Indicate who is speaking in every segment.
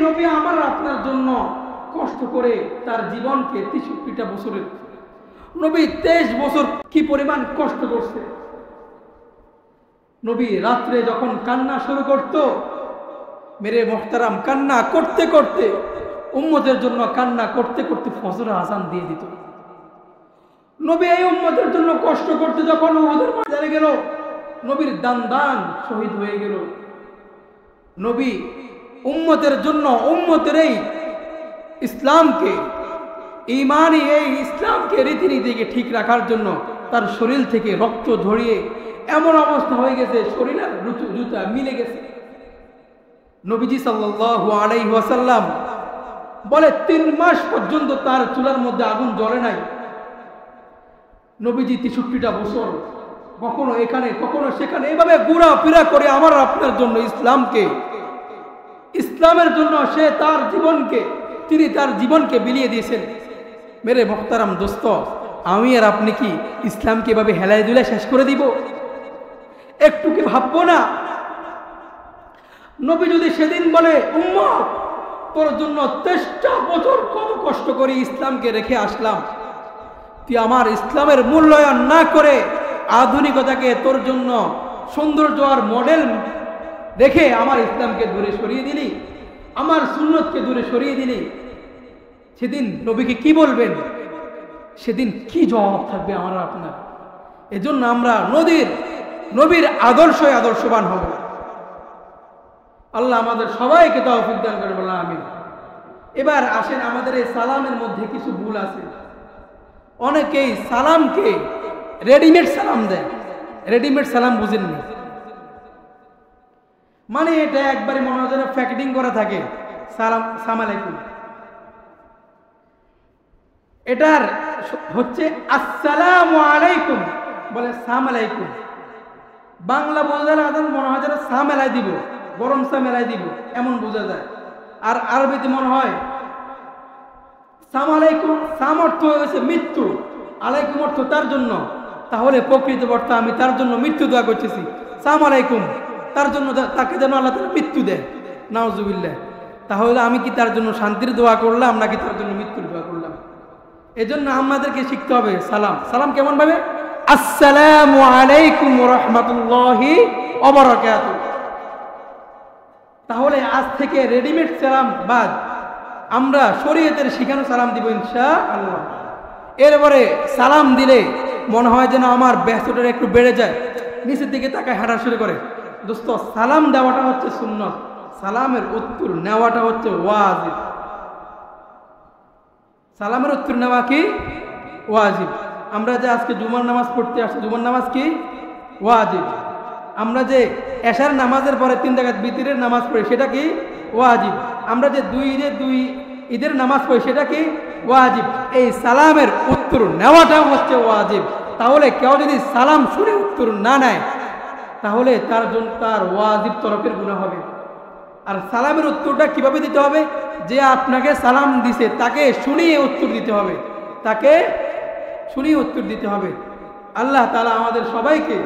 Speaker 1: নবী আমার আপনার জন্য কষ্ট করে তার জীবনকে 63টা বছরের নবী 23 বছর কি পরিমাণ কষ্ট করছে। নবী রাত্রে যখন কান্না শুরু করত, মেরে মোহতারাম, কান্না করতে করতে উম্মতের জন্য কান্না করতে করতে ফজরের আযান দিয়ে দিত। নবী এই উম্মতের জন্য কষ্ট করতে যখন উহুদের ময়দানে গেল, নবীর দান শহীদ হয়ে গেল। নবী উম্মতের জন্য, উম্মতের এই ইসলামকে, ঈমানি এই ইসলামকে, রীতিনীতিকে ঠিক রাখার জন্য তার শরীর থেকে রক্ত ঝরিয়ে এমন অবস্থা হয়ে গেছে, শরীরের জুতা মিলে গেছে। নবীজি সাল্লাল্লাহু আলাইহি ওয়াসাল্লাম বলে 3 মাস পর্যন্ত তার চুলার মধ্যে আগুন জ্বলে নাই। নবীজি 63টা বছর কখনো এখানে কখনো সেখানে এভাবে ঘোরাফেরা করে আমার আপনার জন্য ইসলামকে, ইসলামের জন্য সে তিনি তার জীবনকে বিলিয়ে দিয়েছেন। মেরে মোহতারাম দোস্ত, আমি আর আপনি কি ইসলামকে এভাবে হেলায় দুলায় শেষ করে দিব? একটু কি ভাববো না? নবী যদি সেদিন বলে, উম্মত তোর জন্য 23টা বছর কত কষ্ট করে ইসলামকে রেখে আসলাম, তুই আমার ইসলামের মূল্যায়ন না করে আধুনিকতাকে তোর জন্য সৌন্দর্য আর মডেল রেখে আমার ইসলামকে দূরে সরিয়ে দিলি, আমার সুন্নতকে দূরে সরিয়ে দিলি, সেদিন নবীকে কি বলবেন? সেদিন কি জবাব থাকবে আমার আপনার? এজন্য আমরা নবীর আদর্শবান হব। আল্লাহ আমাদের সবাইকে তৌফিক দান করে, বললাম আমিন। এবার আসেন, আমাদের এই সালামের মধ্যে কিছু ভুল আছে। অনেকেই সালামকে রেডিমেড সালাম দেয়। রেডিমেড সালাম বুঝেননি মানে এটা একবারে মনে হয় যেন প্যাকেটিং করা থাকে। সালাম আলাইকুম, এটার হচ্ছে আসসালামু আলাইকুম, বলে সালাম আলাইকুম। বাংলা বোঝালে মনে হয় যেন সা মেলাই দিব, গরম চা মেলাই দিব, এমন বোঝা যায়। আর আরবিতে মনে হয় সালাম আলাইকুম, সাম অর্থ হয়েছে মৃত্যু, আলাইকুম অর্থ তার জন্য। তাহলে প্রকৃত অর্থ আমি তার জন্য মৃত্যু দোয়া করতেছি, সালাম আলাইকুম, তার জন্য, তাকে যেন আল্লাহ তাআলা মৃত্যু দেয়, নাউজুবিল্লাহ। তাহলে আমি কি তার জন্য শান্তির দোয়া করলাম নাকি তার জন্য মৃত্যুর দোয়া করলাম? এজন্য আমাদেরকে শিখতে হবে সালাম কেমন ভাবে? আসসালামু আলাইকুম ওয়া রাহমাতুল্লাহি ওয়া বারাকাতুহু। তাহলে আজ থেকে রেডিমেড সালাম বাদ, আমরা শরীয়তের শিখানো সালাম দিব ইনশাআল্লাহ। এরপরে সালাম দিলে মনে হয় যেন আমার ব্যস্ততা একটু বেড়ে যায়, নিচের দিকে তাকায় হাঁটা শুরু করে। দোস্ত, সালাম দেওয়াটা হচ্ছে সুন্নত, সালামের উত্তর নেওয়াটা হচ্ছে ওয়াজিব। সালামের উত্তর নেওয়া কি ওয়াজিব। আমরা যে আজকে জুমার নামাজ পড়তে আসছি, জুমার নামাজ কি ওয়াজিব। আমরা যে এশার নামাজের পরে 3 রাকাত বিতরের নামাজ পড়ি, সেটা কি ওয়াজিব। আমরা যে দুই ঈদের নামাজ পড়ি, সেটা কি ওয়াজিব। এই সালামের উত্তর নেওয়াটাও হচ্ছে ওয়াজিব। তাহলে কেউ যদি সালাম শুনে উত্তর না নেয়, তাহলে তার জন্য তার ওয়াজিব তরফের গুনাহ হবে। আর সালামের উত্তরটা কিভাবে দিতে হবে? যে আপনাকে সালাম দিছে তাকে শুনিয়ে উত্তর দিতে হবে, তাকে শুনিয়ে উত্তর দিতে হবে। আল্লাহ তাআলা আমাদের সবাইকে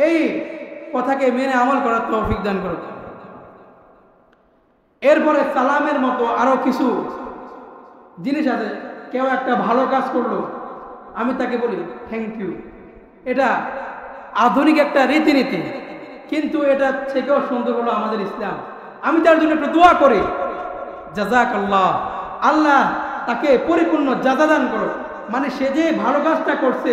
Speaker 1: এই কথাকে মেনে আমল করার তৌফিক দান করুন। এরপরে সালামের মতো আরো কিছু জিনিস আছে। কেউ একটা ভালো কাজ করলো, আমি তাকে বলি থ্যাংক ইউ। এটা আধুনিক একটা রীতিনীতি, কিন্তু এটা থেকেও সুন্দর হলো আমাদের ইসলাম। আমি তার জন্য একটু দোয়া করি, জাযাকাল্লাহ, আল্লাহ তাকে পরিপূর্ণ জাযা দান করো। মানে সে যে ভালো কাজটা করছে,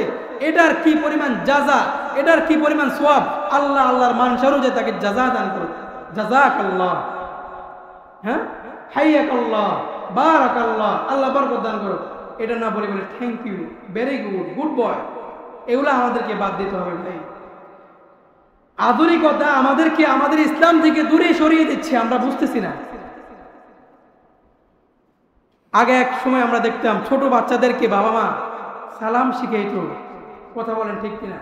Speaker 1: এটার কি পরিমাণ জাযা, এটার কি পরিমাণ সওয়াব, আল্লাহর মানসারও যে তাকে জাযা দান করো, জাযাকাল্লাহ, হ্যাঁ, হাইয়াকাল্লাহ, বারাকাল্লাহ, আল্লাহ বরকত দান করো। এটা না বলে thank you, very good boy, এগুলো আমাদেরকে বাদ দিতে হবে ভাই। আধুনিকতা আমাদেরকে আমাদের ইসলাম থেকে দূরে সরিয়ে দিচ্ছে, আমরা বুঝতেছি না। আগে এক সময় আমরা দেখতাম ছোট বাচ্চাদেরকে বাবা মা সালাম শিখাইতো, কথা বলেন ঠিক কিনা?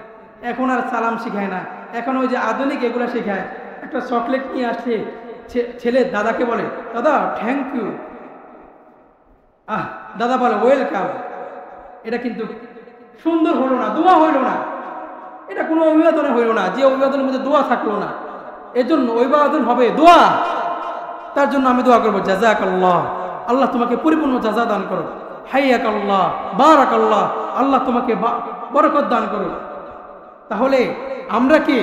Speaker 1: এখন আর সালাম শিখায় না, এখন ওই যে আধুনিক এগুলো শেখায়। একটা চকলেট নিয়ে আসলে ছেলে দাদাকে বলে দাদা থ্যাংক ইউ, দাদা বলে ওয়েলকাম। এটা কিন্তু সুন্দর হলো না, দোয়া হইল না, এটা কোনো অভিবাদনে হইল না, যে অভিবাদনের মধ্যে দোয়া থাকলো না। এজন্য অভিবাদন হবে দোয়া। তার জন্য আমি দোয়া করবো জাযাকাল্লাহ, আল্লাহ তোমাকে পরিপূর্ণ জাযা দান করো। হাইয়াকাল্লাহ, বারাকাল্লাহ, আল্লাহ তোমাকে বরকত দান করো। তাহলে আমরা কি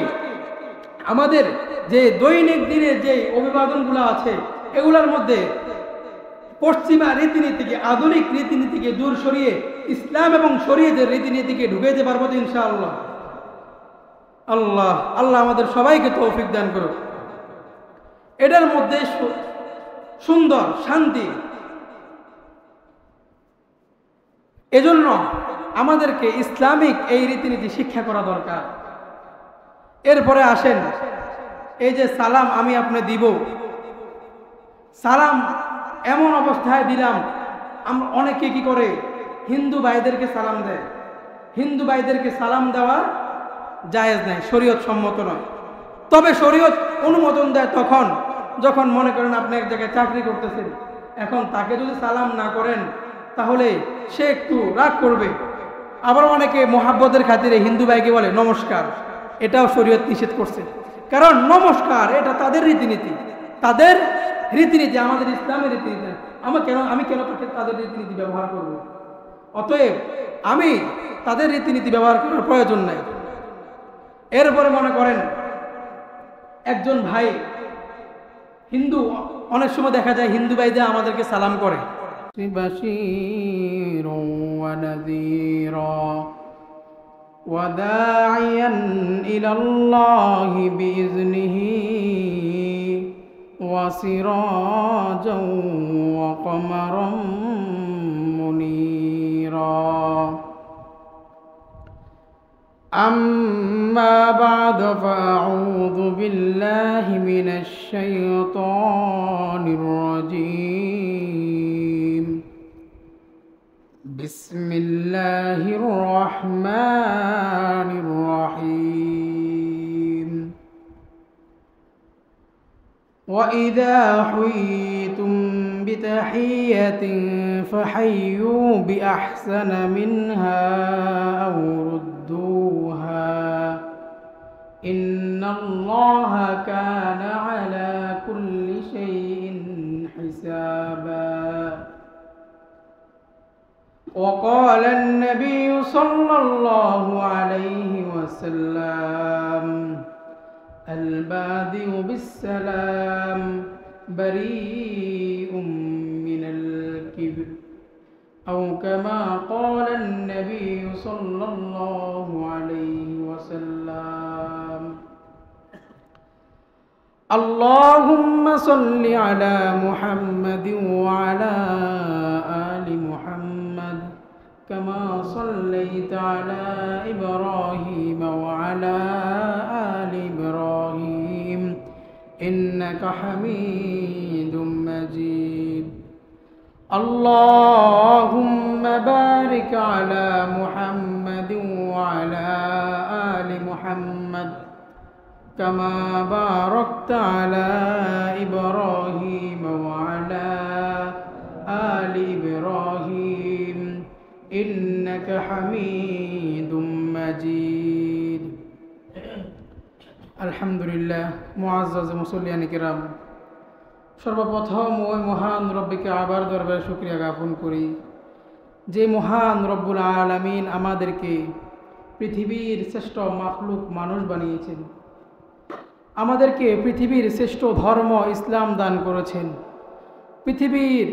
Speaker 1: আমাদের যে দৈনিক দিনের যে অভিবাদনগুলো আছে এগুলোর মধ্যে পশ্চিমা রীতিনীতিকে, আধুনিক রীতিনীতিকে দূর সরিয়ে ইসলাম এবং শরীয়তের রীতিনীতিকে ঢুকে দিতে পারবো তো ইনশাআল্লাহ? আল্লাহ আল্লাহ আমাদের সবাইকে তৌফিক দান করুক। এটার মধ্যে সুন্দর শান্তি, এজন্য আমাদেরকে ইসলামিক এই রীতিনীতি শিক্ষা করা দরকার। এরপরে আসেন, এই যে সালাম আমি আপনি দিব, সালাম এমন অবস্থায় দিলাম, আমরা অনেকে কি করে হিন্দু ভাইদেরকে সালাম দেয়। হিন্দু ভাইদেরকে সালাম দেওয়া জায়েজ নাই, শরীয়ত সম্মত নয়। তবে শরীয়ত অনুমোদন দেয় তখন যখন মনে করেন আপনি এক জায়গায় চাকরি করতেছেন, এখন তাকে যদি সালাম না করেন তাহলে সে একটু রাগ করবে। আবার অনেকে মোহাব্বতের খাতিরে হিন্দু ভাইকে বলে নমস্কার, এটাও শরীয়ত নিষেধ করছে। কারণ নমস্কার এটা তাদের রীতিনীতি, তাদের রীতিনীতি, আমাদের ইসলামের রীতিনীতি। আমি কেন তাদের রীতিনীতি ব্যবহার করব? অতএব আমি তাদের রীতিনীতি ব্যবহার করার প্রয়োজন নাই। এরপরে মনে করেন একজন ভাই হিন্দু, অনেক সময় দেখা যায় হিন্দু ভাইদের আমাদেরকে সালাম করে, বাশীরুন ওয়া নাযীরা ওয়া দাঈয়ান ইলাল্লাহি বিইজনিহি ওয়া সিরাজাও ওয়া কমারাম মুনীরা। أما بعد فأعوذ بالله من الشيطان الرجيم. بسم الله الرحمن الرحيم. وإذا حييتم بتحية فحيوا بأحسن منها أو ردوها إن الله كان على كل شيء حسابا. وقال النبي صلى الله عليه وسلم البادئ بالسلام بريء من الكبر أو كما قال النبي صلى الله عليه وسلم. اللهم صل على محمد وعلى آل محمد كما صليت على إبراهيم وعلى آل إبراهيم إنك حميد مجيد. اللهم بارك على محمد وعلى آل محمد كما باركت على إبراهيم وعلى آل إبراهيم إنك حميد مجيد. আলহামদুলিল্লাহ। মুআজ্জাজ মুসল্লিয়ান কিরাম, সর্বপ্রথম ওই মহান রব্বিকে আবার দরবারে শুকরিয়া জ্ঞাপন করি যে মহান রব্বুল আলামিন আমাদেরকে পৃথিবীর শ্রেষ্ঠ মাখলুক মানুষ বানিয়েছেন, আমাদেরকে পৃথিবীর শ্রেষ্ঠ ধর্ম ইসলাম দান করেছেন, পৃথিবীর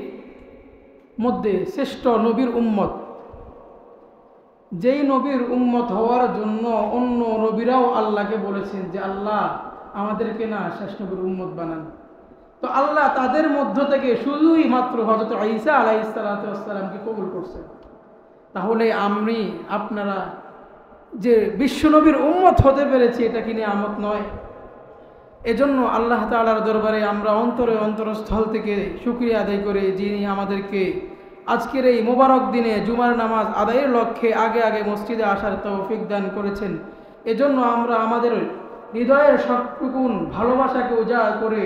Speaker 1: মধ্যে শ্রেষ্ঠ নবীর উম্মত, যেই নবীর উম্মত হওয়ার জন্য অন্য নবীরাও আল্লাহকে বলেছেন যে আল্লাহ আমাদেরকে না শেষ নবীর উম্মত বানান। তো আল্লাহ তাদের মধ্য থেকে শুধুই মাত্র হযরত ঈসা আলাইহিস সালাতু ওয়াস সালামকে কবুল করছেন। তাহলে আমি আপনারা যে বিশ্বনবীর উম্মত হতে পেরেছি এটা কি নিয়ামত নয়? এজন্য আল্লাহ তাআলার দরবারে আমরা অন্তরে অন্তরস্থল থেকে শুকরিয়া আদায় করে যিনি আমাদেরকে আজকের এই মোবারক দিনে জুমার নামাজ আদায়ের লক্ষ্যে আগে আগে মসজিদে আসার তৌফিক দান করেছেন। এজন্য আমরা আমাদের হৃদয়ের সবটুকুন ভালোবাসাকে উজাড় করে,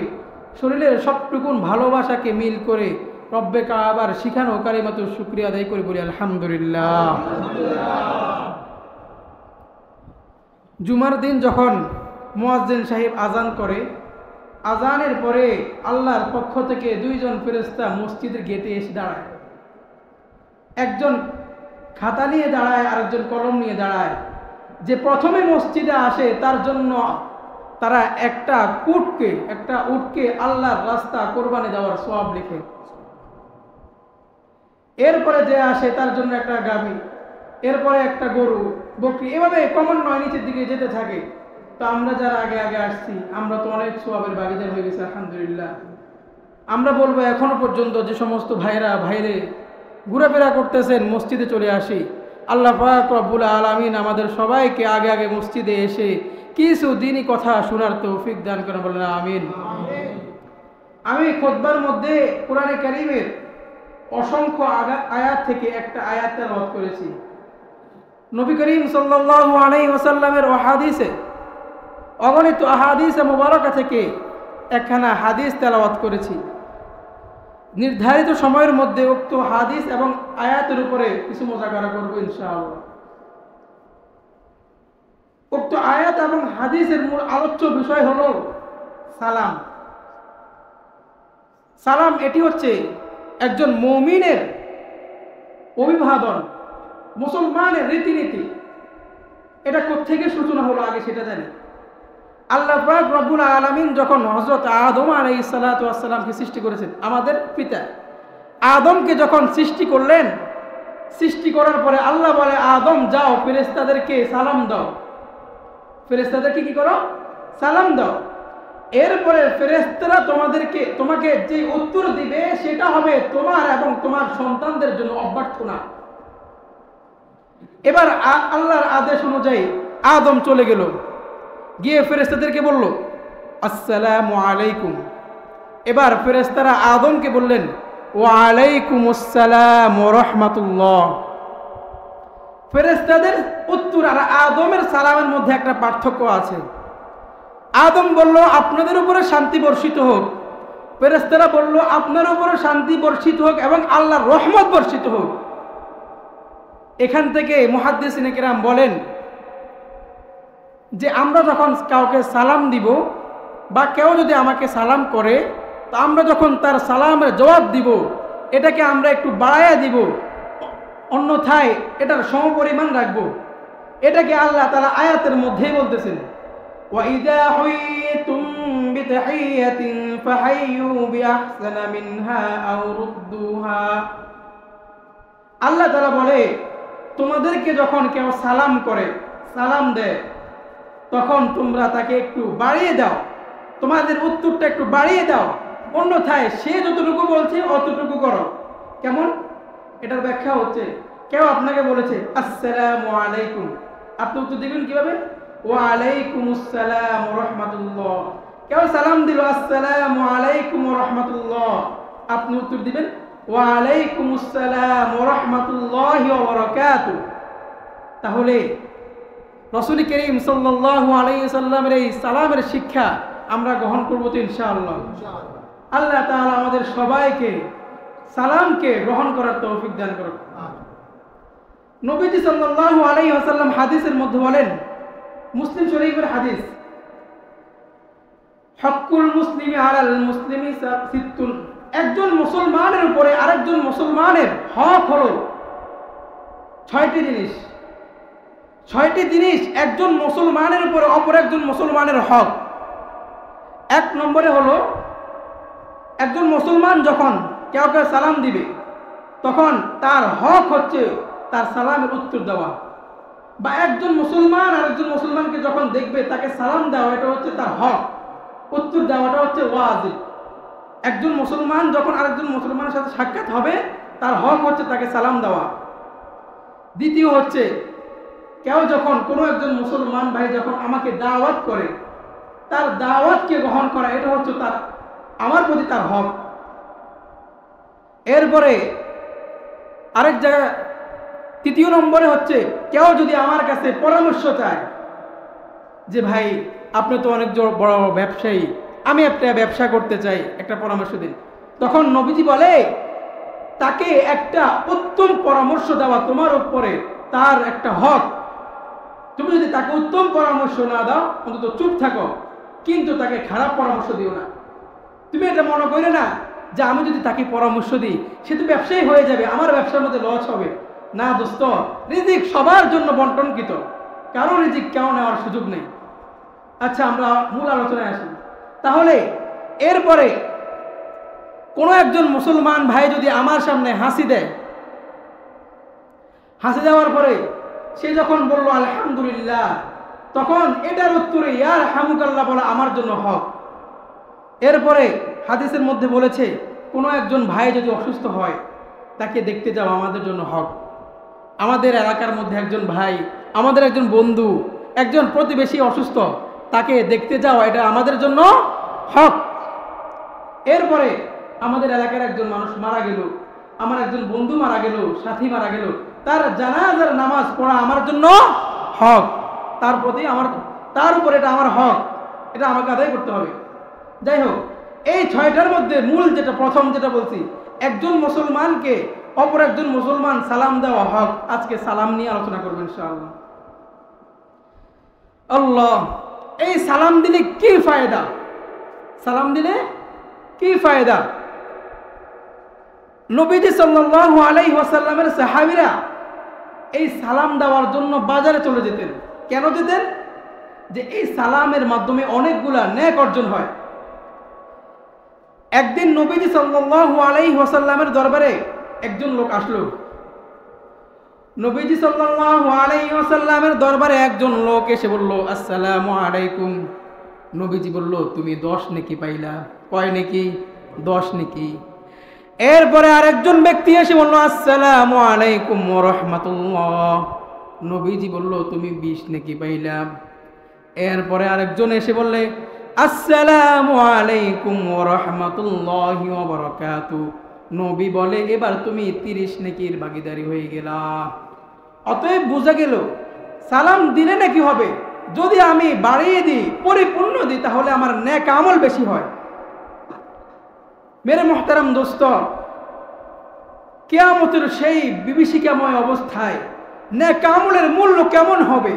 Speaker 1: শরীরের সবটুকুন ভালোবাসাকে মিল করে রব্বে কাবার শিখানো কালিমাতু শুকরিয়া আদায় করে বলি আলহামদুলিল্লাহ। জুমার দিন যখন মুয়াজ্জিন সাহেব আজান করে আজানের পরে আল্লাহর পক্ষ থেকে দুইজন ফেরেশতা মসজিদের গেটে এসে দাঁড়ায়। একজন খাতা নিয়ে দাঁড়ায়, আরেকজন কলম নিয়ে দাঁড়ায়। যে প্রথমে মসজিদে আসে তার জন্য তারা একটা উটকে আল্লাহর রাস্তা কোরবানি দেওয়ার সওয়াব লিখে। এরপরে যে আসে তার জন্য একটা গাভী, এরপরে একটা গরু, বকরি, এভাবে ক্রমান্বয়ে নিচের দিকে যেতে থাকে। তো আমরা যারা আগে আগে আসছি আমরা তো অনেক সওয়াবের ভাগীদার হয়ে গেছি আলহামদুলিল্লাহ। আমরা বলবো এখনো পর্যন্ত যে সমস্ত ভাইরে ঘোরাফেরা করতেছেন মসজিদে চলে আসি। আল্লাহ পাক রব্বুল আলামিন আমাদের সবাইকে আগে আগে মসজিদে এসে কিছু দিনই কথা শোনার তৌফিক দান করেন, বলেন আমিন। আমি খুতবার মধ্যে কোরআনে কারীমের অসংখ্য আয়াত থেকে একটা আয়াত তেলাওয়াত করেছি। নবী করিম সাল্লাল্লাহু আলাইহি ওয়াসাল্লামের হাদিসে, অগণিত আহাদিসে মুবারাকা থেকে একখানা হাদিস তেলাওয়াত করেছি। নির্ধারিত সময়ের মধ্যে উক্ত হাদিস এবং আয়াতের উপরে কিছু মুযাকারা করব ইনশাআল্লাহ। উক্ত আয়াত এবং হাদিসের মূল আলোচ্য বিষয় হলো সালাম। সালাম এটি হচ্ছে একজন মুমিনের অভিবাদন, মুসলমানের রীতিনীতি। এটা কোত্থেকে সূচনা হলো আগে সেটা জানি। আল্লাহ পাক রব্বুল আলামিন যখন হযরত আদম আলাইহিস সালাতু ওয়াস সালামকে সৃষ্টি করেছেন, আমাদের পিতা আদমকে যখন সৃষ্টি করলেন, সৃষ্টি করার পরে আল্লাহ বলে, আদম যাও ফেরেশতাদেরকে সালাম দাও। ফেরেশতাদেরকে কি করো? সালাম দাও। এরপরে ফেরেশতারা তোমাকে যে উত্তর দিবে সেটা হবে তোমার এবং তোমার সন্তানদের জন্য অভ্যর্থনা। এবার আল্লাহর আদেশ অনুযায়ী আদম চলে গেল, গিয়ে ফেরেশতাদেরকে বলল আসসালামু আলাইকুম। এবার ফেরেশতারা আদমকে বললেন ওয়া আলাইকুমুস সালাম ওয়া রাহমাতুল্লাহ। ফেরেশতাদের উত্তর আর আদমের সালামের মধ্যে একটা পার্থক্য আছে। আদম বলল আপনাদের উপরে শান্তি বর্ষিত হোক, ফেরেশতারা বলল আপনার উপরে শান্তি বর্ষিত হোক এবং আল্লাহর রহমত বর্ষিত হোক। এখান থেকে মুহাদ্দিসিনে কিরাম বলেন যে আমরা যখন কাউকে সালাম দিব বা কেউ যদি আমাকে সালাম করে, তো আমরা যখন তার সালামের জবাব দিব এটাকে আমরা একটু বাড়ায়া দিব, অন্যথায় এটার সমপরিমাণ রাখবো। এটাকে আল্লাহ তাআলা আয়াতের মধ্যেই বলতেছেন, وَإِذَا حُيِّيتُم بِتَحِيَّةٍ فَحَيُّوا بِأَحْسَنَ مِنْهَا أَوْ رُدُّوهَا। আল্লাহ তাআলা বলে তোমাদেরকে যখন কেউ সালাম করে, সালাম দেয়, তখন তোমরা তাকে একটু বাড়িয়ে দাও, তোমাদের উত্তরটা একটু বাড়িয়ে দাও, অন্যথায় সে যতটুকু বলছে অতটুকু করো। কেমন? এটার ব্যাখ্যা হচ্ছে, কেউ আপনাকে বলেছে আসসালামু আলাইকুম, আপনি উত্তর দিবেন কিভাবে? ওয়া আলাইকুমুস সালাম ওয়া রাহমাতুল্লাহ। কেউ সালাম দিল আসসালামু আলাইকুম ওয়া রাহমাতুল্লাহ, আপনি উত্তর দিবেন ওয়া আলাইকুমুস সালাম ওয়া রাহমাতুল্লাহি ওয়া বারাকাতুহু। তাহলে রাসূল করিম সাল্লাল্লাহু আলাইহি ওয়াসাল্লামের এই সালামের শিক্ষা আমরা গ্রহণ করব তো ইনশাআল্লাহ। আল্লাহ তাআলা আমাদের সবাইকে সালামকে গ্রহণ করার তৌফিক দান করুন। নবীজি সাল্লাল্লাহু আলাইহি ওয়াসাল্লাম হাদিসের মধ্যে বলেন, মুসলিম শরীফের হাদিস, হকুল মুসলিমি আলাল মুসলিমি সিত্তুন। একজন মুসলমানের উপরে আরেকজন মুসলমানের হক হলো 6টি জিনিস। 6টি জিনিস একজন মুসলমানের উপরে অপর একজন মুসলমানের হক। 1 নম্বরে হলো, একজন মুসলমান যখন কাউকে সালাম দিবে তখন তার হক হচ্ছে তার সালামের উত্তর দেওয়া, বা একজন মুসলমান আরেকজন মুসলমানকে যখন দেখবে তাকে সালাম দেওয়া, এটা হচ্ছে তার হক। উত্তর দেওয়াটা হচ্ছে ওয়াজিব। একজন মুসলমান যখন আরেকজন মুসলমানের সাথে সাক্ষাৎ হবে তার হক হচ্ছে তাকে সালাম দেওয়া। দ্বিতীয় হচ্ছে, কেউ যখন কোনো একজন মুসলমান ভাই যখন আমাকে দাওয়াত করে, তার দাওয়াতকে গ্রহণ করা, এটা হচ্ছে তার আমার প্রতি তার হক। এরপরে আরেক জায়গায় 3 নম্বরে হচ্ছে, কেউ যদি আমার কাছে পরামর্শ চায় যে ভাই আপনি তো অনেক বড় ব্যবসায়ী, আমি একটা ব্যবসা করতে চাই, একটা পরামর্শ দিন, তখন নবীজি বলে তাকে একটা উত্তম পরামর্শ দেওয়া তোমার উপরে তার একটা হক। তুমি যদি তাকে উত্তম পরামর্শ না দাও, অন্তত চুপ থাকো, কিন্তু তাকে খারাপ পরামর্শ দিও না। তুমি এটা মনে করে না যে আমি যদি তাকে পরামর্শ দিই সে তো ব্যবসায়ী হয়ে যাবে, আমার ব্যবসার মধ্যে লস হবে। না দোস্ত, রিজিক সবার জন্য বন্টনকৃত, কারো রিজিক কেউ নেওয়ার সুযোগ নেই। আচ্ছা, আমরা মূল আলোচনায় আসি। তাহলে এরপরে কোনো একজন মুসলমান ভাই যদি আমার সামনে হাসি দেয়, হাসি দেওয়ার পরে সে যখন বলল আলহামদুলিল্লাহ, তখন এটার উত্তরে ইয়ার হামুকাল্লাহ বলা আমার জন্য হক। এরপরে হাদিসের মধ্যে বলেছে কোনো একজন ভাই যদি অসুস্থ হয় তাকে দেখতে যাওয়া আমাদের জন্য হক। আমাদের এলাকার মধ্যে একজন ভাই, আমাদের একজন বন্ধু, একজন প্রতিবেশী অসুস্থ, তাকে দেখতে যাওয়া এটা আমাদের জন্য হক। এরপরে আমাদের এলাকার একজন মানুষ মারা গেল, আমার একজন বন্ধু মারা গেল, সাথী মারা গেল, তার জানাজার নামাজ পড়া আমার জন্য হক। তার প্রতি তার উপর এটা আমার হক, এটা আমাকে আদায় করতে হবে। যাই হোক, এই ছয়টার মধ্যে মূল যেটা প্রথম যেটা বলছি, একজন মুসলমানকে অপর একজন মুসলমান সালাম দেওয়া হক। আজকে সালাম নিয়ে আলোচনা করবেন ইনশাআল্লাহ। আল্লাহ, এই সালাম দিলে কি ফায়দা? সালাম দিলে কি ফায়দা? নবীজি সাল্লাল্লাহু আলাইহি ওয়াসাল্লামের সাহাবীরা এই সালাম দেওয়ার জন্য বাজারে চলে যেতেন। কেন যেতেন? যে এই সালামের মাধ্যমে অনেকগুলা নেক অর্জন হয়। একদিন নবীজি সাল্লাল্লাহু আলাইহি ওয়াসাল্লামের দরবারে একজন লোক আসলো। নবীজি সাল্লাল্লাহু আলাইহি ওয়াসাল্লামের দরবারে একজন লোক এসে বলল, আসসালামু আলাইকুম। নবীজি বলল, তুমি 10 নেকি পাইলা। কয় নেকি? 10 নেকি। এরপরে আরেকজন ব্যক্তি এসে বলল, আসসালামু আলাইকুম ওয়া রাহমাতুল্লাহ। নবীজি বলল, তুমি 20 নেকি পাইলা। এরপরে আরেকজন এসে বললে, আসসালামু আলাইকুম ওয়া রাহমাতুল্লাহি ওয়া বারাকাতুহু। নবী বলে, এবার তুমি 30 নেকির ভাগীদারি হয়ে গেলা। অতএব বোঝা গেল সালাম দিলে নাকি হবে, যদি আমি বাড়িয়ে দিই, পরিপূর্ণ দিই, তাহলে আমার নেক আমল বেশি হয়। মেরে মুহতারাম দোস্ত, কিয়ামতের সেই বিভীষিকাময় অবস্থায় নেক আমলের মূল্য কেমন হবে?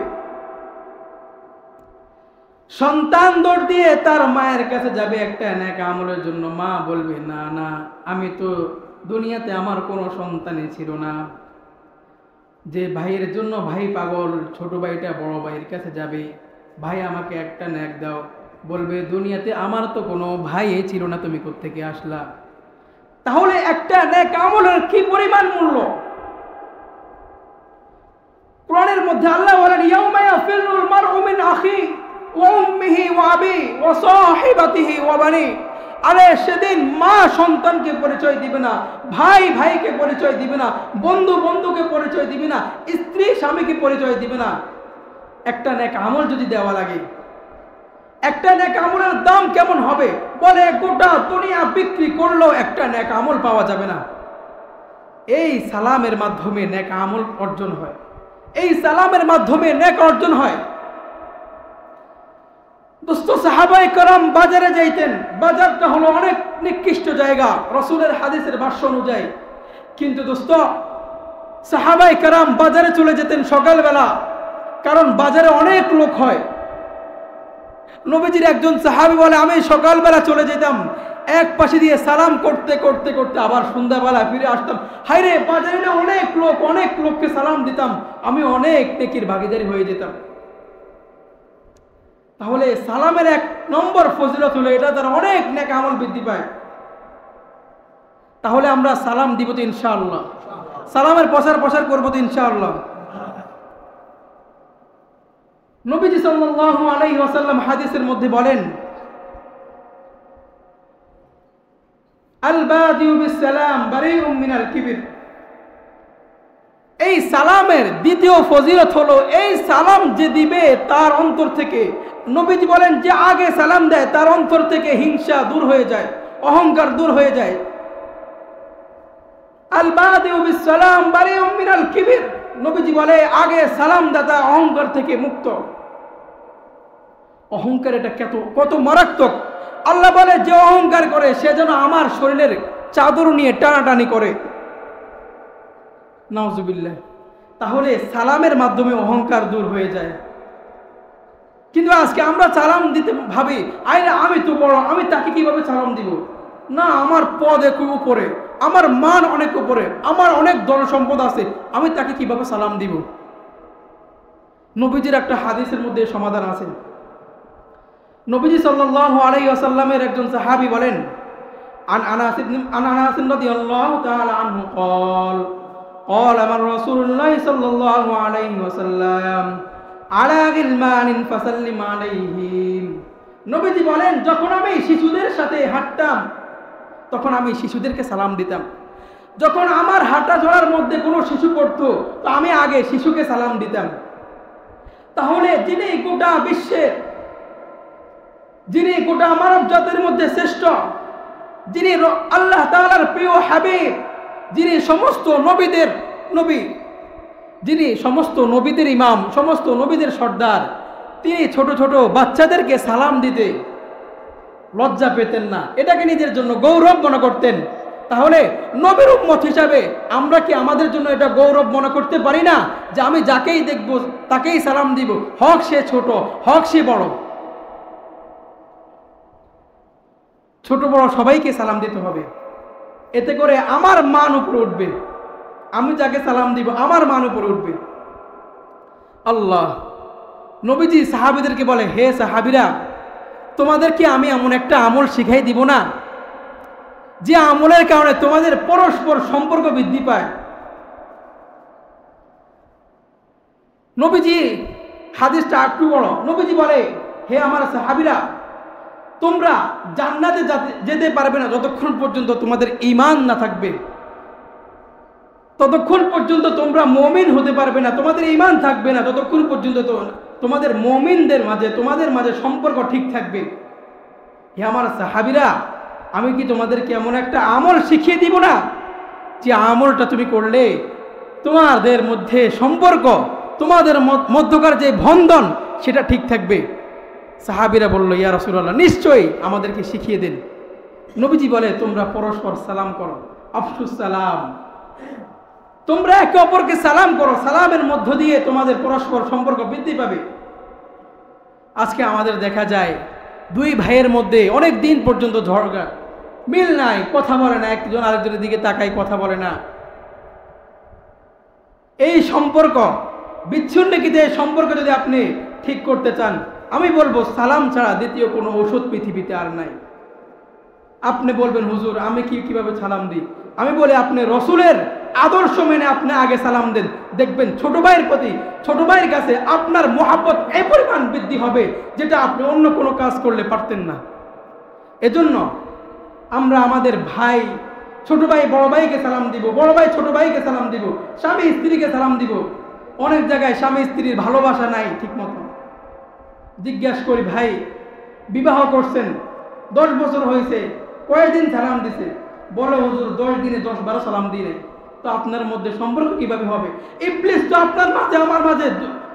Speaker 1: সন্তান দৌড় দিয়ে তার মায়ের কাছে যাবে একটা নেক আমলের জন্য। মা বলবে, না না, আমি তো দুনিয়াতে আমার কোনো সন্তানই ছিল না। যে ভাইয়ের জন্য ভাই পাগল, ছোট ভাইটা বড় ভাইয়ের কাছে যাবে, ভাই আমাকে একটা নেক দাও। বলবে, দুনিয়াতে আমার তো কোনো ভাইই ছিল না, তুমি কোত্থেকে আসলা? তাহলে একটা নেক আমলের কি পরিমাণ মূল্য! কোরআনের মধ্যে আল্লাহ বলেন, ইয়াউমা ইয়াফিরুল মারউ মিন আখি ওয়া উম্মিহি ওয়া আবি ওয়া সাহিবাতিহি ওয়া বানি। আরে সেদিন মা সন্তানকে পরিচয় দিবে না, ভাই ভাইকে পরিচয় দিবে না, বন্ধু বন্ধুকে পরিচয় দিবে না, স্ত্রী স্বামীকে পরিচয় দিবে না। একটা নেক আমল যদি দেওয়া লাগে, একটা নেক আমলের দাম কেমন হবে? বলে গোটা দুনিয়া বিক্রি করলেও একটা নেক আমল পাওয়া যাবে না। এই সালামের মাধ্যমে নেক আমল অর্জন হয়, এই সালামের মাধ্যমে নেক অর্জন হয়। দোস্ত, সাহাবায়ে কেরাম বাজারে যাইতেন। বাজারটা হলো অনেক নিকৃষ্ট জায়গা রাসূলের হাদিসের ভাষ্য অনুযায়ী। কিন্তু দোস্ত, সাহাবায়ে কেরাম বাজারে চলে যেতেন সকালবেলা, কারণ বাজারে অনেক লোক হয়। নবীজির একজন সাহাবী বলে, আমি সকালবেলা চলে যেতাম, এক পাশে দিয়ে সালাম করতে করতে করতে আবার সন্ধ্যাবেলা ফিরে আসতাম। হায়রে, বাজারে না অনেক লোক, অনেক লোককে সালাম দিতাম, আমি অনেক নেকির ভাগীদারি হয়ে যেতাম। তাহলে সালামের 1 নম্বর ফজিলত হলো এটা, তার অনেক নেক আমল বৃদ্ধি পায়। তাহলে আমরা সালাম দিব তো ইনশাআল্লাহ? সালামের প্রসার করবো তো ইনশাআল্লাহ? নবীজি সাল্লাল্লাহু আলাইহি ওয়াসাল্লাম হাদিসের মধ্যে বলেন, আল বাদিউ বিস সালাম বারিউম মিনাল কিবির। এই সালামের দ্বিতীয় ফজিলত হলো, এই সালাম যে দিবে তার অন্তর থেকে, নবীজি বলেন, যে আগে সালাম দেয় তার অন্তর থেকে হিংসা দূর হয়ে যায়, অহংকার দূর হয়ে যায়। আল বাদিউ বিস সালাম বারিউম মিনাল কিবির। নবীজি বলে, আগে সালাম দাতা অহংকার থেকে মুক্ত। অহংকার এটা কত মারাত্মক! আল্লাহ বলে, যে অহংকার করে সে যেন আমার শরীরের চাদর নিয়ে টানাটানি করে। নাউজুবিল্লাহ। তাহলে সালামের মাধ্যমে অহংকার দূর হয়ে যায়। কিন্তু আজকে আমরা সালাম দিতে ভাবি, আরে আমি তো বড়, আমি তাকে কিভাবে সালাম দিব? না, আমার পদ একটু উপরে, আমার মান অনেক উপরে, আমার অনেক ধনসম্পদ আছে, আমি তাকে কিভাবে সালাম দিব? নবীজির একটা হাদিসের মধ্যে সমাধান আছে। নবীজি সাল্লাল্লাহু আলাইহি ওয়াসাল্লামের একজন সাহাবী বলেন, আন আনাস রাদিয়াল্লাহু তাআলা আনহু قال قال আমার রাসূলুল্লাহ সাল্লাল্লাহু আলাইহি ওয়াসাল্লাম আলা গিলমানিন ফাসাল্লিম আলাইহিম। নবীজি বলেন, যখন আমি শিশুদের সাথে হাঁটতাম তখন আমি শিশুদেরকে সালাম দিতাম। যখন আমার হাঁটা চলার মধ্যে কোনো শিশু পড়তো তো আমি আগে শিশুকে সালাম দিতাম। তাহলে যিনি গোটা বিশ্বের, যিনি গোটা মানব জাতির মধ্যে শ্রেষ্ঠ, যিনি আল্লাহ তাআলার প্রিয় হাবিব, যিনি সমস্ত নবীদের নবী, যিনি সমস্ত নবীদের ইমাম, সমস্ত নবীদের সর্দার, তিনি ছোট ছোট বাচ্চাদেরকে সালাম দিতে লজ্জা পেতেন না, এটাকে নিজের জন্য গৌরব মনে করতেন। তাহলে নবীর উম্মত হিসাবে আমরা কি আমাদের জন্য এটা গৌরব মনে করতে পারি না যে আমি যাকেই দেখব তাকেই সালাম দিব, হক সে ছোট, হক সে বড়? ছোট বড় সবাইকে সালাম দিতে হবে, এতে করে আমার মান উপরে উঠবে। আমি যাকে সালাম দিব আমার মান উপরে উঠবে। আল্লাহ নবীজি সাহাবীদেরকে বলে, হে সাহাবীরা, তোমাদেরকে আমি এমন একটা আমল শিখাই দিব না যে আমলের কারণে তোমাদের পরস্পর সম্পর্ক বৃদ্ধি পায়। নবীজি হাদিসটা একটু বড়। নবীজি বলে, হে আমার সাহাবীরা, তোমরা জান্নাতে যেতে পারবে না যতক্ষণ পর্যন্ত তোমাদের ঈমান না থাকবে, ততক্ষণ পর্যন্ত তোমরা মুমিন হতে পারবে না, তোমাদের ঈমান থাকবে না ততক্ষণ পর্যন্ত তোমাদের মুমিনদের মাঝে, তোমাদের মাঝে সম্পর্ক ঠিক থাকবে। হে আমার সাহাবীরা, আমি কি তোমাদেরকে এমন একটা আমল শিখিয়ে দিব না যে আমলটা তুমি করলে তোমাদের মধ্যে সম্পর্ক, তোমাদের মধ্যকার যে বন্ধন সেটা ঠিক থাকবে? সাহাবীরা বলল, ইয়া রাসূলুল্লাহ, নিশ্চয়ই, আমাদেরকে শিখিয়ে দিন। নবীজি বলে, তোমরা পরস্পর সালাম করো, আফসুস সালাম, তোমরা একে অপরকে সালাম করো, সালামের মধ্য দিয়ে তোমাদের পরস্পর সম্পর্ক বৃদ্ধি পাবে। আজকে আমাদের দেখা যায় দুই ভাইয়ের মধ্যে অনেক দিন পর্যন্ত ঝগড়া, মিল নাই, কথা বলে না, একজন আরেকজনের দিকে তাকাই, কথা বলে না। এই সম্পর্ক বিচ্ছিন্নকৃত এই সম্পর্ক যদি আপনি ঠিক করতে চান, আমি বলবো সালাম ছাড়া দ্বিতীয় কোনো ঔষধ পৃথিবীতে আর নাই। আপনি বলবেন, হুজুর আমি কিভাবে সালাম দিই? আমি বলি, আপনি রসুলের আদর্শ মেনে আপনি আগে সালাম দেন, দেখবেন ছোট ভাইয়ের প্রতি, ছোট ভাইয়ের কাছে আপনার মহব্বত এই পরিমাণ বৃদ্ধি হবে যেটা আপনি অন্য কোনো কাজ করলে পারতেন না। এজন্য আমরা আমাদের ভাই, ছোট ভাই বড় ভাইকে সালাম দিব, বড় ভাই ছোট ভাইকে সালাম দিব, স্বামী স্ত্রীকে সালাম দিব। অনেক জায়গায় স্বামী স্ত্রীর ভালোবাসা নাই ঠিক মতো। জিজ্ঞাসা করি, ভাই বিবাহ করছেন 10 বছর হয়েছে, কয়েকদিন সালাম দিছে? বলে, হুজুর 10 দিনে 10-12 সালাম দিনে। তো আপনার মধ্যে সম্পর্ক কিভাবে হবে? ইবলিস তো আপনার মাঝে আমার মাঝে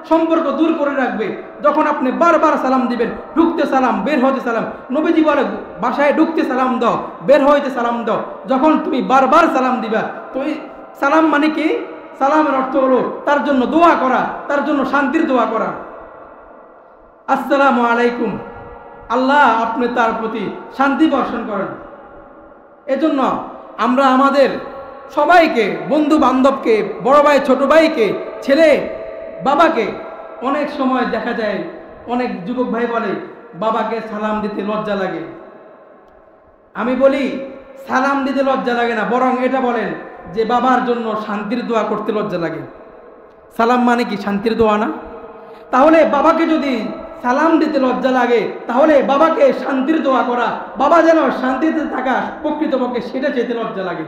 Speaker 1: সম্পর্ক দূর করে রাখবে যখন আপনি বারবার সালাম দিবেন, ঢুকতে সালাম, বের হতে সালাম। নবীজি বলে, বাসায় ঢুকতে সালাম দাও, বের হইতে সালাম দাও। যখন তুমি বারবার সালাম দিবা, তো সালাম মানে কি? সালামের অর্থ হলো তার জন্য দোয়া করা, তার জন্য শান্তির দোয়া করা। আসসালামু আলাইকুম, আল্লাহ আপনি তার প্রতি শান্তি বর্ষণ করেন। এজন্য আমরা আমাদের সবাইকে, বন্ধু বান্ধবকে, বড় ভাই ছোট ভাইকে, ছেলে বাবাকে, অনেক সময় দেখা যায় অনেক যুবক ভাই বলে বাবাকে সালাম দিতে লজ্জা লাগে। আমি বলি, সালাম দিতে লজ্জা লাগে না, বরং এটা বলেন যে বাবার জন্য শান্তির দোয়া করতে লজ্জা লাগে। সালাম মানে কি? শান্তির দোয়া না? তাহলে বাবাকে যদি সালাম দিতে লজ্জা লাগে, তাহলে বাবাকে শান্তির দোয়া করা, বাবা যেন শান্তিতে থাকা, প্রকৃতপক্ষে সেটা চেতে লজ্জা লাগে।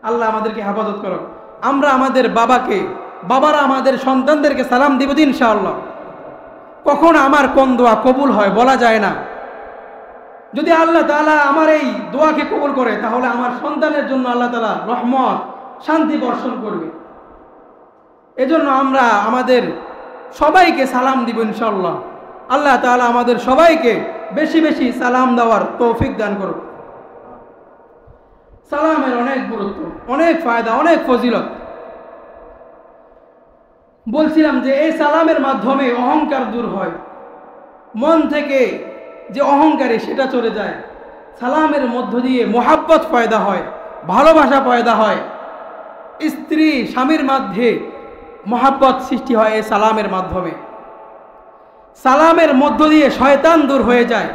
Speaker 1: আল্লাহ আমাদেরকে হেফাজত করো। আমরা আমাদের বাবাকে, বাবারা আমাদের সন্তানদেরকে সালাম দিব ইনশাআল্লাহ। কখন আমার কোন দোয়া কবুল হয় বলা যায় না। যদি আল্লাহ তাআলা আমার এই দোয়াকে কবুল করে, তাহলে আমার সন্তানের জন্য আল্লাহ তাআলা রহমত, শান্তি বর্ষণ করবে। এজন্য আমরা আমাদের সবাইকে সালাম দিব ইনশাআল্লাহ। আল্লাহ তাআলা আমাদের সবাইকে বেশি বেশি সালাম দেওয়ার তৌফিক দান করুন। সালামের অনেক গুরুত্ব, অনেক ফায়দা, অনেক ফজিলত। বলছিলাম যে এই সালামের মাধ্যমে অহংকার দূর হয়, মন থেকে যে অহংকারী সেটা চলে যায়। সালামের মধ্য দিয়ে মোহাব্বত পয়দা হয়, ভালোবাসা পয়দা হয়। স্ত্রী স্বামীর মধ্যে মোহাব্বত সৃষ্টি হয় এই সালামের মাধ্যমে। সালামের মধ্য দিয়ে শয়তান দূর হয়ে যায়।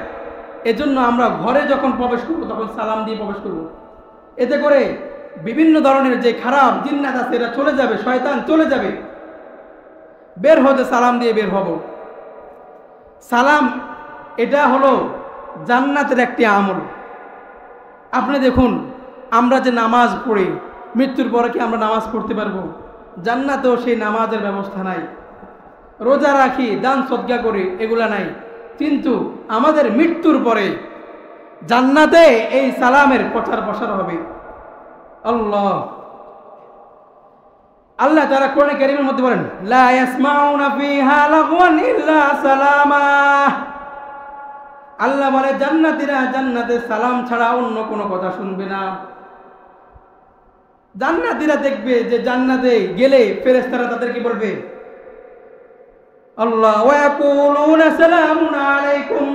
Speaker 1: এজন্য আমরা ঘরে যখন প্রবেশ করব তখন সালাম দিয়ে প্রবেশ করব। এতে করে বিভিন্ন ধরনের যে খারাপ জিন্নাত আছে এরা চলে যাবে, শয়তান চলে যাবে। বের হতে সালাম দিয়ে বের হব। সালাম এটা হলো জান্নাতের একটি আমল। আপনি দেখুন, আমরা যে নামাজ পড়ি, মৃত্যুর পরে কি আমরা নামাজ পড়তে পারবো? জান্নাতেও সেই নামাজের ব্যবস্থা নাই। রোজা রাখি, দান সদকা করি, এগুলা নাই। কিন্তু আমাদের মৃত্যুর পরে জান্নাতে এই সালামের প্রচার প্রসার হবে। আল্লাহ তাআলা কোরআনে কারীমের মধ্যে বলেন, লা ইয়াসমাউনা ফিহা লাগওয়ান ইল্লা সালামা। আল্লাহ বলে জান্নাতীরা জান্নাতে সালাম ছাড়া অন্য কোনো কথা শুনবে না। জান্নাতীরা দেখবে যে জান্নাতে গেলে ফেরেশতারা তাদেরকে বলবে, আল্লাহ ওয়া ইয়াকুলুনা সালামুন আলাইকুম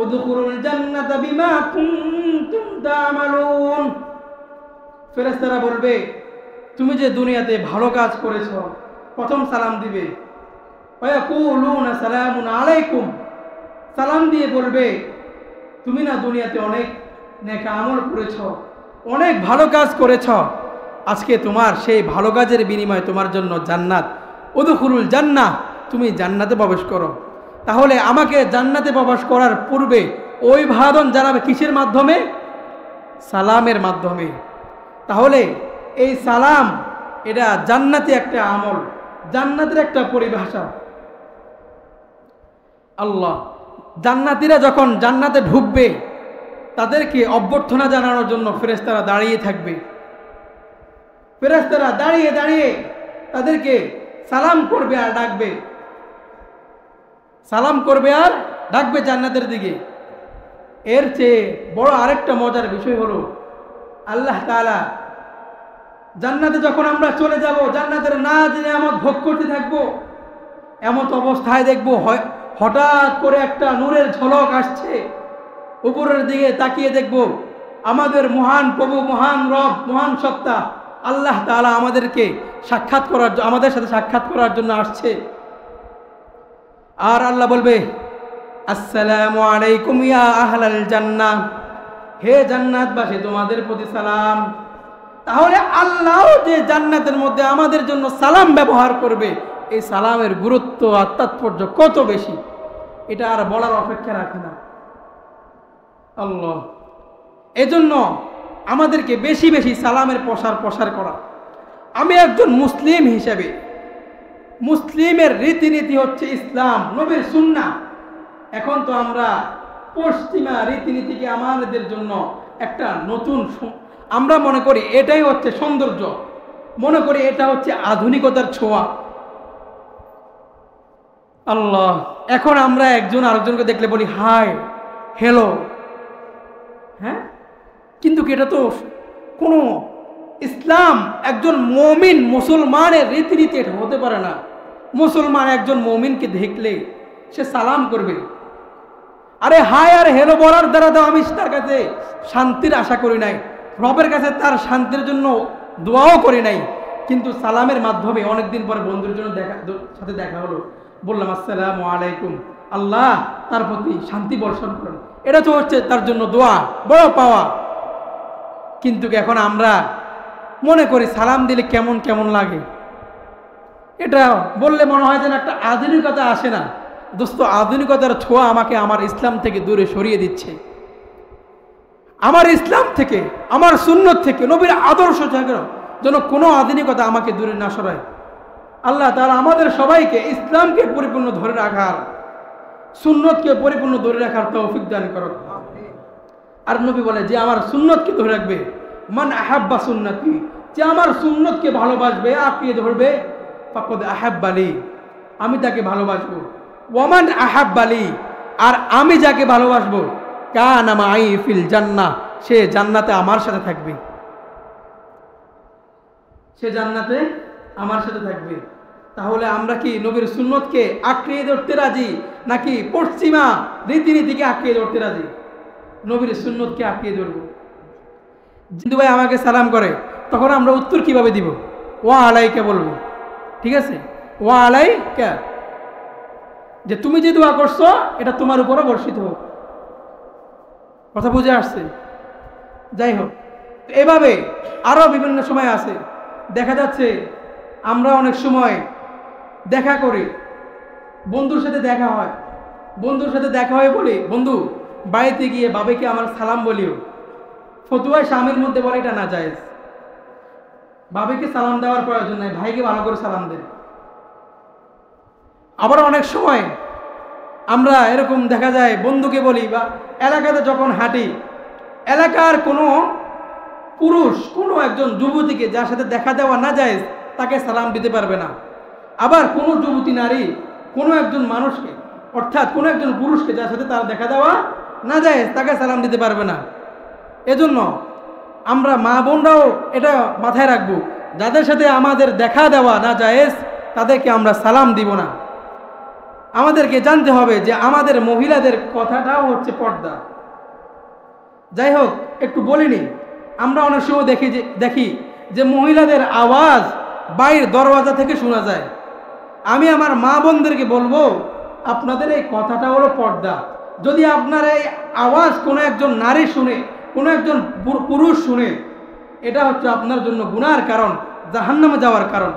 Speaker 1: উদখুলুল জান্নাতা বিমা কুনতুম তা'মালুন। ফেরেশতারা বলবে, তুমি যে দুনিয়াতে ভালো কাজ করেছো, প্রথম সালাম দিবে। ওয়া ইয়াকুলুনা সালামুন আলাইকুম, সালাম দিয়ে বলবে, তুমি না দুনিয়াতে অনেক নেক আমল করেছো, অনেক ভালো কাজ করেছো, আজকে তোমার সেই ভালো কাজের বিনিময়ে তোমার জন্য জান্নাত। উদখুলুল জান্নাহ, তুমি জান্নাতে প্রবেশ করো। তাহলে আমাকে জান্নাতে প্রবেশ করার পূর্বে অভিবাদন জানাবে কিসের মাধ্যমে? সালামের মাধ্যমে। তাহলে এই সালাম এটা জান্নাতে একটা আমল, জান্নাতের একটা পরিভাষা। আল্লাহ জান্নাতীরা যখন জান্নাতে ঢুকবে তাদেরকে অভ্যর্থনা জানানোর জন্য ফেরেশতারা দাঁড়িয়ে থাকবে। ফেরেশতারা দাঁড়িয়ে দাঁড়িয়ে তাদেরকে সালাম করবে আর ডাকবে, সালাম করবে আর ডাকবে জান্নাতের দিকে। এর চেয়ে বড় আরেকটা মজার বিষয় হলো, আল্লাহ তাআলা জান্নাতে যখন আমরা চলে যাব, জান্নাতের নাজ নিয়ামত ভোগ করতে থাকবো, এমত অবস্থায় দেখব হঠাৎ করে একটা নূরের ঝলক আসছে। উপরের দিকে তাকিয়ে দেখব আমাদের মহান প্রভু, মহান রব, মহান সত্তা আল্লাহ তাআলা আমাদেরকে আমাদের সাথে সাক্ষাৎ করার জন্য আসছে। আর আল্লাহ বলবে, আসসালামু আলাইকুম ইয়া আহলাল জান্নাহ, হে জান্নাতবাসী তোমাদের প্রতি সালাম। তাহলে আল্লাহ যে জান্নাতের মধ্যে আমাদের জন্য সালাম ব্যবহার করবে, এই সালামের গুরুত্ব আর তাৎপর্য কত বেশি, এটা আর বলার অপেক্ষা রাখে না। আল্লাহ এজন্য আমাদেরকে বেশি বেশি সালামের প্রসার করা। আমি একজন মুসলিম হিসেবে, মুসলিমের রীতিনীতি হচ্ছে ইসলাম, নবীর সুন্নাহ। এখন তো আমরা পশ্চিমা রীতিনীতিকে আমাদের জন্য একটা নতুন, আমরা মনে করি এটাই হচ্ছে সৌন্দর্য, মনে করি এটা হচ্ছে আধুনিকতার ছোঁয়া। আল্লাহ এখন আমরা একজন আরেকজনকে দেখলে বলি হাই, হ্যালো, হ্যাঁ, কিন্তু এটা তো কোনো ইসলাম, একজন মুমিন মুসলমানের রীতিনীতি এটা হতে পারে না। মুসলমান একজন মুমিনকে দেখলে সে সালাম করবে। আরে হাই আর হ্যালো বলার দ্বারা তো আমি তার কাছে শান্তির আশা করি নাই, রবের কাছে তার শান্তির জন্য দোয়াও করি নাই, কিন্তু সালামের মাধ্যমে অনেকদিন পরে বন্ধুর জন্য সাথে দেখা হলো, বললাম আসসালামু আলাইকুম, আল্লাহ তার প্রতি শান্তি বর্ষণ করেন, এটা তো হচ্ছে তার জন্য দোয়া, বড় পাওয়া। কিন্তু এখন আমরা মনে করি সালাম দিলে কেমন কেমন লাগে, এটা বললে মনে হয় যেন একটা আধুনিকতা আসে না। দোস্ত, আধুনিকতার ছোঁয়া আমাকে আমার ইসলাম থেকে দূরে সরিয়ে দিচ্ছে। আমার ইসলাম থেকে, আমার সুন্নত থেকে, নবীর আদর্শ থেকে যেন কোনো আধুনিকতা আমাকে দূরে না সরায়। আল্লাহ তাআলা আমাদের সবাইকে ইসলামকে পরিপূর্ণ ধরে রাখার, সুন্নতকে পরিপূর্ণ ধরে রাখার তৌফিক দান করুন। আর নবী বলে যে আমার সুন্নতকে ধরে রাখবে, মান আহাব্বা সুন্নতি, যে আমার সুন্নতকে ভালোবাসবে, আঁকড়িয়ে ধরবে, ফাকাদ আহাব্বালি, আমি তাকে ভালোবাসবো। ওয়ামান আহাব্বালি, আর আমি যাকে ভালোবাসবো, কানা মাই ফিল জান্নাহ, সে জান্নাতে আমার সাথে থাকবে, সে জান্নাতে আমার সাথে থাকবে। তাহলে আমরা কি নবীর সুন্নতকে আঁকড়িয়ে ধরতে রাজি নাকি পশ্চিমা রীতিনীতিকে আঁকড়িয়ে ধরতে রাজি? নবীর সুন্নতকে আঁকড়িয়ে ধরব। জিন্দু ভাই আমাকে সালাম করে, তখন আমরা উত্তর কিভাবে দিব? ওয়া আলাইকা বলবো, ঠিক আছে? ওয়া আলাইকা, যে তুমি যে দোয়া করছো এটা তোমার উপরও বর্ষিত হোক। কথা বুঝে আসছে? যাই হোক, এভাবে আরো বিভিন্ন সময় আছে। দেখা যাচ্ছে আমরা অনেক সময় দেখা করি, বন্ধুর সাথে দেখা হয়, বন্ধুর সাথে দেখা হয় বলি, বন্ধু বাড়িতে গিয়ে বাবাকে আমার সালাম বলিও। ফতুয়ায় স্বামীর মধ্যে বলে এটা না জায়েজ। বাবাকে সালাম দেওয়ার প্রয়োজন নাই, ভাইকে ভালো করে সালাম দেন। আবার অনেক সময় আমরা এরকম দেখা যায় বন্ধুকে বলি, বা এলাকাতে যখন হাঁটি, এলাকার কোনো পুরুষ কোনো একজন যুবতীকে যার সাথে দেখা দেওয়া না যায় তাকে সালাম দিতে পারবে না। আবার কোনো যুবতী নারী কোনো একজন মানুষকে, অর্থাৎ কোনো একজন পুরুষকে যার সাথে তার দেখা দেওয়া না যায় তাকে সালাম দিতে পারবে না। এজন্য আমরা মা বোনরাও এটা মাথায় রাখবো, যাদের সাথে আমাদের দেখা দেওয়া না যায় তাদেরকে আমরা সালাম দিব না। আমাদেরকে জানতে হবে যে আমাদের মহিলাদের কথাটাও হচ্ছে পর্দা। যাই হোক, একটু বলিনি, আমরা অনেক সময় দেখি যে মহিলাদের আওয়াজ বাইরের দরওয়াজা থেকে শোনা যায়। আমি আমার মা বোনদেরকে বলবো, আপনাদের এই কথাটা হলো পর্দা। যদি আপনার এই আওয়াজ কোনো একজন নারী শুনে, কোনো একজন পুরুষ শুনে, এটা হচ্ছে আপনার জন্য গুনার কারণ, জাহান্নামে যাওয়ার কারণ।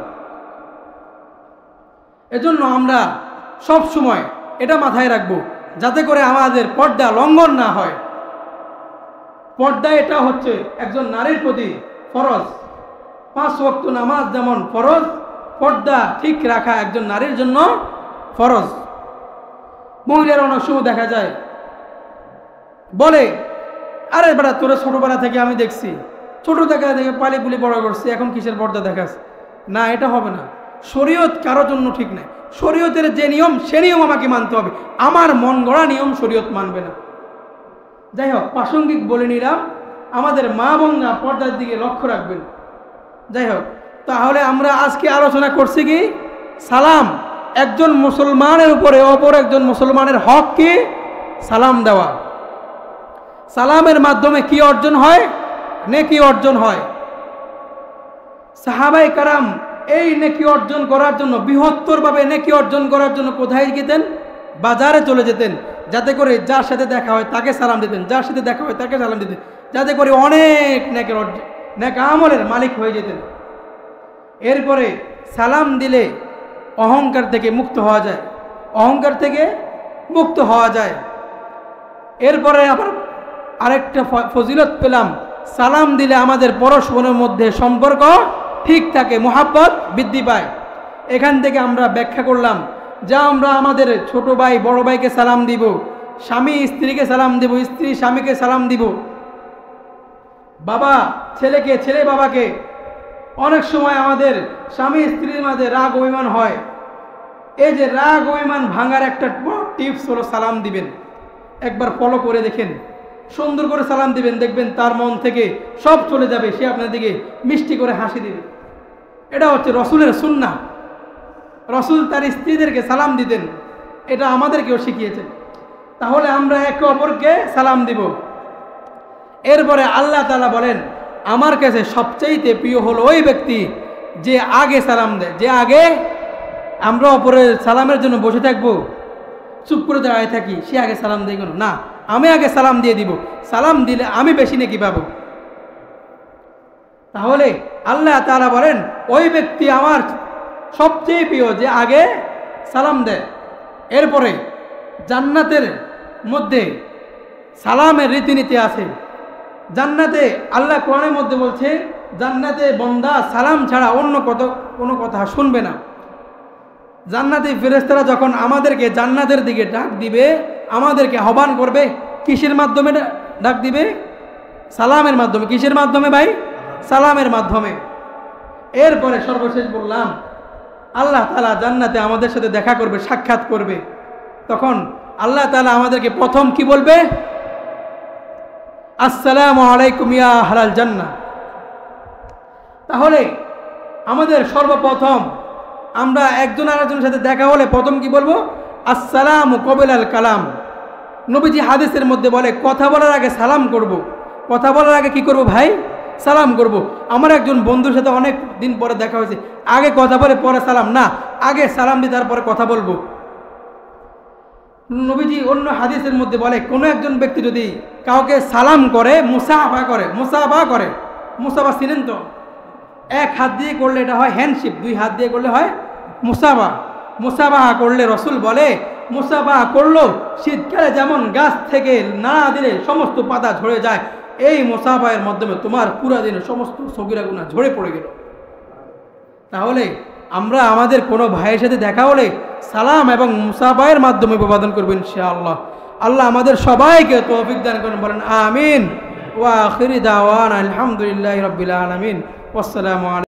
Speaker 1: এজন্য আমরা সব সময় এটা মাথায় রাখবো, যাতে করে আমাদের পর্দা লঙ্ঘন না হয়। পর্দা এটা হচ্ছে একজন নারীর প্রতি ফরজ। 5 ওয়াক্ত নামাজ যেমন ফরজ, পর্দা ঠিক রাখা একজন নারীর জন্য ফরজ। মহিলার অনেক সময় দেখা যায় বলে, আরে বেটা তোরা ছোটবেলা থেকে আমি দেখছি, ছোট দেখা থেকে পালি পুলি বড় করছি, এখন কিসের পর্দা দেখাস? না, এটা হবে না। শরীয়ত কারোর জন্য ঠিক নাই। শরীয়তের যে নিয়ম সে নিয়ম আমাকে মানতে হবে, আমার মন গড়া নিয়ম শরীয়ত মানবে না। যাই হোক, প্রাসঙ্গিক বলে নিলাম, আমাদের মা বোনরা পর্দার দিকে লক্ষ্য রাখবেন। যাই হোক, তাহলে আমরা আজকে আলোচনা করছি কি, সালাম একজন মুসলমানের উপরে অপর একজন মুসলমানের হক কি সালাম দেওয়া। সালামের মাধ্যমে কি অর্জন হয়? নেকি অর্জন হয়। সাহাবায়ে কেরাম এই নেকি অর্জন করার জন্য, বৃহত্তরভাবে নেকি অর্জন করার জন্য কোথায় যেতেন? বাজারে চলে যেতেন, যাতে করে যার সাথে দেখা হয় তাকে সালাম দিতেন, যার সাথে দেখা হয় তাকে সালাম দিতেন, যাতে করে অনেক নেক আমলের মালিক হয়ে যেতেন। এরপরে সালাম দিলে অহংকার থেকে মুক্ত হওয়া যায়, অহংকার থেকে মুক্ত হওয়া যায়। এরপরে আবার আরেকটা ফজিলত পেলাম, সালাম দিলে আমাদের পরস্পরের মধ্যে সম্পর্ক ঠিক থাকে, মুহাব্বত বৃদ্ধি পায়। এখান থেকে আমরা ব্যাখ্যা করলাম যা আমরা আমাদের ছোট ভাই বড় ভাইকে সালাম দিব, স্বামী স্ত্রীকে সালাম দিব, স্ত্রী স্বামীকে সালাম দিব, বাবা ছেলেকে, ছেলে বাবাকে। অনেক সময় আমাদের স্বামী স্ত্রীর মাঝে রাগ অভিমান হয়। এই যে রাগ অভিমান ভাঙার একটা টিপস হলো সালাম দিবেন। একবার ফলো করে দেখেন, সুন্দর করে সালাম দিবেন, দেখবেন তার মন থেকে সব চলে যাবে, সে আপনার দিকে মিষ্টি করে হাসি দিবে। এটা হচ্ছে রসুলের সুন্নাহ। রসুল তার স্ত্রীদেরকে সালাম দিতেন, এটা আমাদেরকেও শিখিয়েছেন। তাহলে আমরা একে অপরকে সালাম দিব। এরপরে আল্লাহ তাআলা বলেন, আমার কাছে সবচাইতে প্রিয় হলো ওই ব্যক্তি যে আগে সালাম দেয়। যে আগে, আমরা অপরের সালামের জন্য বসে থাকবো, চুপ করে দাঁড়ায় থাকি, সে আগে সালাম দেয় কেন? না, আমি আগে সালাম দিয়ে দিব। সালাম দিলে আমি বেশি নেকি পাবো। তাহলে আল্লাহ তাআলা বলেন, ওই ব্যক্তি আমার সবচেয়ে প্রিয় যে আগে সালাম দেয়। এরপরে জান্নাতের মধ্যে সালামের রীতিনীতি আছে। জান্নাতে আল্লাহ কোরআনের মধ্যে বলছে, জান্নাতে বান্দা সালাম ছাড়া অন্য কোনো কথা শুনবে না। জান্নাতি ফেরেশতারা যখন আমাদেরকে জান্নাতের দিকে ডাক দিবে, আমাদেরকে আহ্বান করবে, কিসের মাধ্যমে ডাক দিবে? সালামের মাধ্যমে। কিসের মাধ্যমে ভাই? সালামের মাধ্যমে। এরপরে সর্বশেষ বললাম, আল্লাহ তাআলা জান্নাতে আমাদের সাথে দেখা করবে, সাক্ষাৎ করবে। তখন আল্লাহ তাআলা আমাদেরকে প্রথম কি বলবে? আসসালামু আলাইকুম ইয়া আহলাল জান্নাহ। তাহলে আমাদের সর্বপ্রথম আমরা একজন আরেকজনের সাথে দেখা হলে প্রথম কি বলবো? আসসালামু কবিলাল কালাম। নবীজি হাদিসের মধ্যে বলে কথা বলার আগে সালাম করব। কথা বলার আগে কি করব ভাই? সালাম করব। আমার একজন বন্ধুর সাথে অনেক দিন পরে দেখা হয়েছে, আগে কথা বলে পরে সালাম না, আগে সালাম দিয়ে তারপরে কথা বলবো। নবীজি অন্য হাদিসের মধ্যে বলে কোনো একজন ব্যক্তি যদি কাউকে সালাম করে, মুসাফা করে, মুসাফা চিনেন তো? এক হাত দিয়ে করলে এটা হয় হ্যান্ডশিপ, দুই হাত দিয়ে করলে হয় মুসাফা করলে রসুল বলে মুসাফা করলো শীতকালে যেমন গাছ থেকে নাড়া দিলে সমস্ত পাতা ঝরে যায়, এই মুসাফায়ের মাধ্যমে তোমার পুরা দিনের সমস্ত সগীরা গুনাহ ঝরে পড়ে গেল। তাহলে আমরা আমাদের কোনো ভাইয়ের সাথে দেখা হলে সালাম এবং মুসাফায়ের মাধ্যমে অভিবাদন করবো ইনশাআল্লাহ। আল্লাহ আমাদের সবাইকে তৌফিক দান করেন, বলেন আমিন। ওয়া আখিরি দাওয়ানা আলহামদুলিল্লাহি রাব্বিল আলামিন। ওয়াসসালামু আলাইকুম।